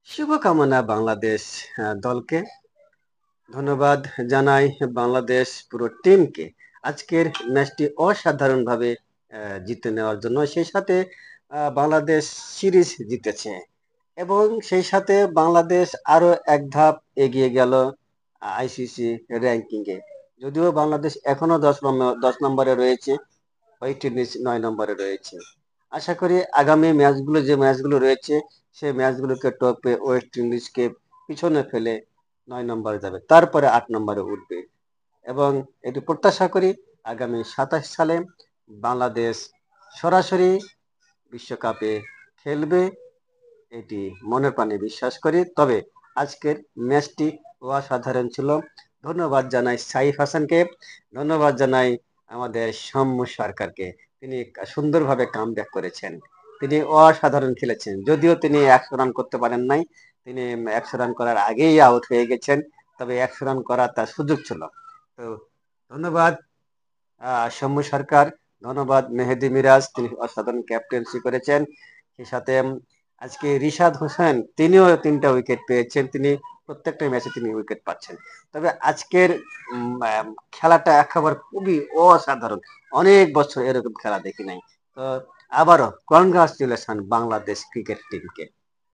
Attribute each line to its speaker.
Speaker 1: শুভকামনা বাংলাদেশ দলকে। ধন্যবাদ জানাই বাংলাদেশ পুরো টিমকে আজকের ম্যাচটি অসাধারণভাবে জিতে নেওয়ার জন্য। সেই সাথে বাংলাদেশ সিরিজ জিতেছে এবং সেই সাথে বাংলাদেশ আরো এক ধাপ এগিয়ে গেল আইসিসি র্যাঙ্কিংয়ে। যদিও বাংলাদেশ এখনো 10 নম্বরে রয়েছে, ওয়েস্ট ইন্ডিজ 9 নম্বরে রয়েছে। আশা করি আগামী যে ম্যাচগুলো রয়েছে সেই ম্যাচগুলোকে টপে ওয়েস্ট ইন্ডিজকে পিছনে ফেলে 9 নম্বরে যাবে, তারপরে 8 নম্বরে উঠবে। এবং এটি প্রত্যাশা করি আগামী 27 সালে বাংলাদেশ সরাসরি বিশ্বকাপে খেলবে, এটি মনে প্রাণে বিশ্বাস করি। তবে আজকের ম্যাচটি অসাধারণ ছিল। ধন্যবাদ জানাই সাইফ হাসানকে, ধন্যবাদ জানাই আমাদের সৌম্য সরকারকে। তিনি সুন্দরভাবে কামব্যাক করেছেন, তিনি অসাধারণ খেলেছেন। যদিও তিনি 100 রান করতে পারেন নাই, তিনি 100 রান করার আগেই আউট হয়ে গেছেন, তবে 100 রান করার তার সুযোগ ছিল। তো ধন্যবাদ সৌম্য সরকার, ধন্যবাদ মেহেদী মিরাজ, তিনি অসাধারণ ক্যাপ্টেন্সি করেছেন। সেই সাথে আজকে রিশাদ হোসেন, তিনিও 3টা উইকেট পেয়েছেন, তিনি প্রত্যেকটা ম্যাচে তিনি উইকেট পাচ্ছেন। তবে আজকের খেলাটা একেবারে খুবই অসাধারণ, অনেক বছর এরকম খেলা দেখি নাই। তো আবারও কনগ্রাচুলেশন বাংলাদেশ ক্রিকেট টিমকে।